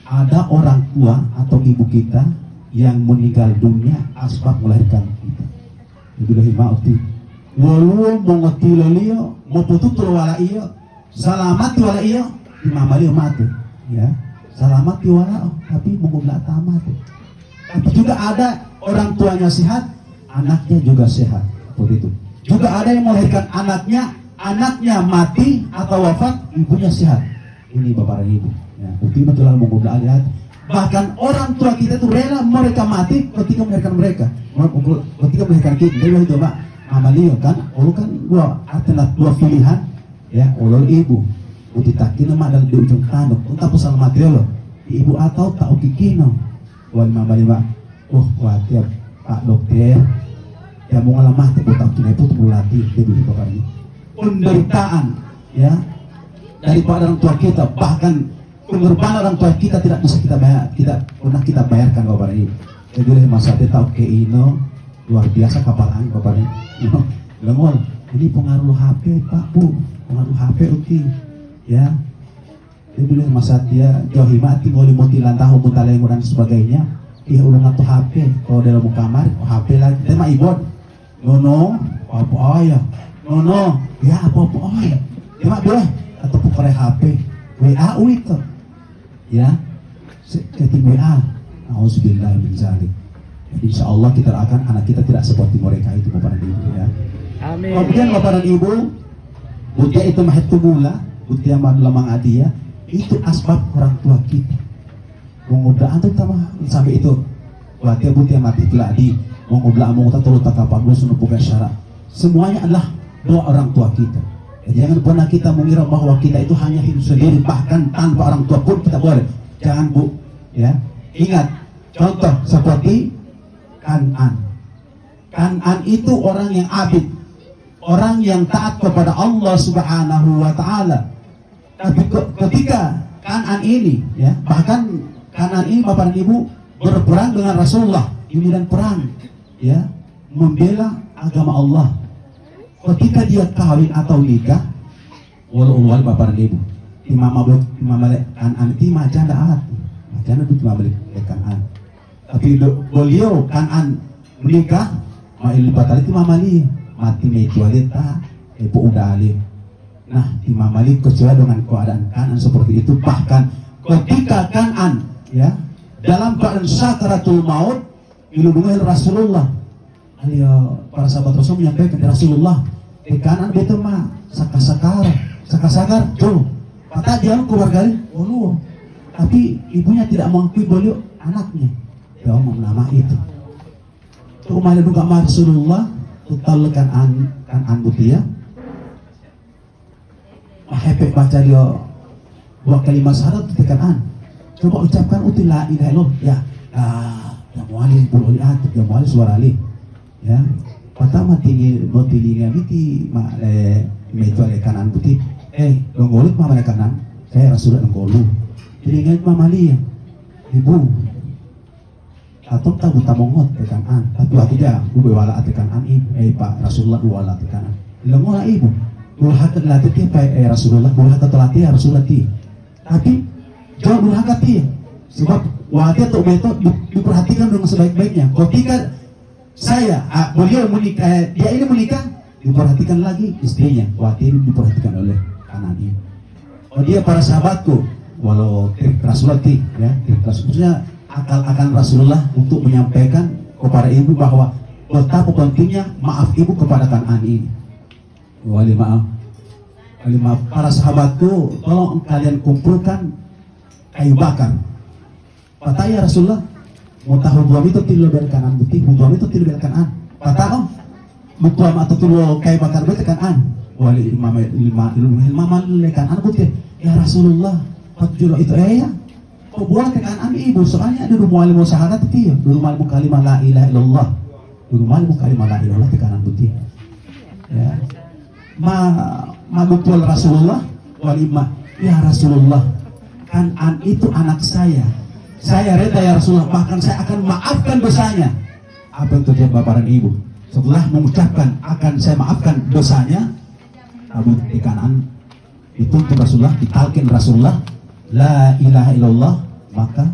ada orang tua atau ibu kita yang meninggal dunia asbab melahirkan kita. Itu dah mauti. Walau mengoti lelio, mau pututul wala iyo, selamat wala iyo, imam Ali mati, ya. Selamat wala, tapi mengublah tamat. Tapi juga ada orang tuanya sehat, anaknya juga sehat. Seperti itu. Juga ada yang melahirkan anaknya mati atau wafat, ibunya sehat. Ini bapak dan ibu. Ya, ultima telah mengublah alihat. Bahkan orang tua kita itu rela mereka mati ketika melahirkan mereka. Ketika melahirkan kita, dia bilang itu Pak, amalio kan, ulu kan dua pilihan, ya, ulul ibu. Uti takin nama dalam di ujung tanah, entah pasal mati lo, ibu atau tak ukikino. Wal mama lima, khawatir Pak Dokter, ya mau ngalamah tepuk takin itu terlatih dia bilang bapak ini. Penderitaan, ya, daripada orang tua kita, bahkan pengorbanan orang tua kita tidak bisa kita bayar, tidak pernah kita bayarkan bapak ini. Jadi masa dia tahu ke ino luar biasa kapal angin bapak ini. Lengol, ini pengaruh HP Pak Bu, pengaruh HP uti, ya. Dia bilang masa dia jauhi mati ngoli mutilan tahu muntaleng dan sebagainya. Dia ulang atau HP, kalau dalam kamar, HP lagi. Tema ibon, nono, apa ayah, nono, ya apa ayah. Tema boleh atau pukul HP, WA itu, ya. Ketik WA, auzubillah min zalik. Insya Allah kita akan anak kita tidak seperti mereka itu bapak dan ibu, ya. Amin. Kemudian bapak dan ibu, butia itu mahit tumula, butia madlamang adia, itu asbab orang tua kita. Mengubah antum tambah sampai itu, butia butia mati peladi, mengubah mengutak turut takapag sunuh bukan syarat. Semuanya adalah doa orang tua kita. Ya, jangan pernah kita mengira bahwa kita itu hanya hidup sendiri, bahkan tanpa orang tua pun kita boleh. Jangan bu, ya. Ingat, contoh seperti Kan'an itu orang yang abid, orang yang taat kepada Allah Subhanahu wa Ta'ala. Tapi ketika Kan'an ini, ya, bahkan Kan'an ini bapak dan ibu berperang dengan Rasulullah, ini dan perang, ya, membela agama Allah. Ketika dia kawin atau nikah, walau bapak dan ibu, imam Kan'an itu majanda alat, majanda itu imam Kan'an. Tapi beliau Kan'an menikah, ma'il batali itu mamali mati mejualita, ibu udah alim. Nah, Imam Malik kecewa dengan keadaan Kan'an seperti itu. Bahkan ketika Kan'an, ya, dalam keadaan sakaratul maut, dilindungi Rasulullah. Para sahabat Rasul menyampaikan Rasulullah, Kan'an itu mah sakasakar, tuh. Kata dia keluarga, oh, tapi ibunya tidak mengakui beliau anaknya. Ya omong nama itu. Kemudian juga Rasulullah tutal Kan'an butia. Mahepek baca dia dua kalimat syahadat di Kan'an. Coba ucapkan uti la ilaha illallah, ya. Ya muali boleh lihat, ya muali suara ali. Ya. Pertama tinggi notilinga miti meja le Kan'an buti. Longolut mama le Kan'an. Saya Rasulullah longgolu. Jadi ingat mama li, ibu. Atau tahu tamongot ke Kan'an, tapi waktu dia gue wala ati Kan'an ibu, Pak Rasulullah wala ati Kan'an. Bilang ngolah ibu, bulhakat latih ti Pak Rasulullah, bulhakat latih Rasulullah ti. Tapi jangan bulhakat ti, sebab waktu atau beto diperhatikan dengan sebaik-baiknya. Ketika saya, beliau menikah, dia ini menikah, diperhatikan lagi istrinya. Waktu ini diperhatikan oleh Kan'an ibu. Oh dia para sahabatku, walau Rasulullah ti, ya, maksudnya akal Rasulullah untuk menyampaikan kepada ibu bahwa betapa pentingnya maaf ibu kepada Kan'an ini. Wali maaf para sahabatku, tolong kalian kumpulkan kayu bakar. Kata ya Rasulullah, mau tahu buam itu tilu dari Kan'an putih, buam itu tilu dari Kan'an. Kata oh, buam atau tilu kayu bakar itu Kan'an. Wali imam Kan'an putih. Ya Rasulullah, fatjul itu ya. Oh buat Kan'an ibu, soalnya ada rumah ilmu syahadat itu ya, rumah ilmu kalimah la ilaha illallah, rumah ilmu kalimah la ilaha illallah di Kan'an putih. Ya, betul Rasulullah, walimah, ya Rasulullah, Kan'an itu anak saya reda ya Rasulullah, bahkan saya akan maafkan dosanya. Apa yang terjadi bapak dan ibu? Setelah mengucapkan akan saya maafkan dosanya, Abu di Kan'an itu Rasulullah, ditalkin Rasulullah, la ilaha illallah maka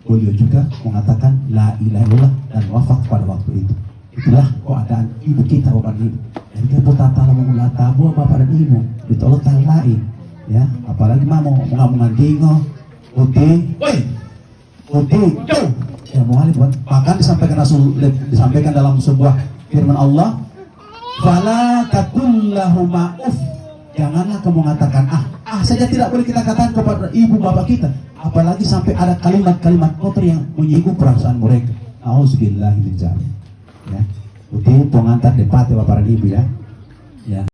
beliau juga mengatakan la ilaha illallah dan wafat pada waktu itu. Itulah keadaan ibu kita, bapak dan ibu. Dan kita tata mengulah tabu bapak dan ibu ditolong lain, ya. Apalagi mau mengamungan uti, jauh. Ya muhalif, bahkan disampaikan dalam sebuah firman Allah, fala taqul lahuma uff. Janganlah kamu mengatakan saja, tidak boleh kita katakan kepada ibu bapak kita, apalagi sampai ada kalimat-kalimat kotor yang menyinggung perasaan mereka. Auzubillahi min dzalik. Ya. Uti pengantar debat bapak dan ibu, ya. Ya.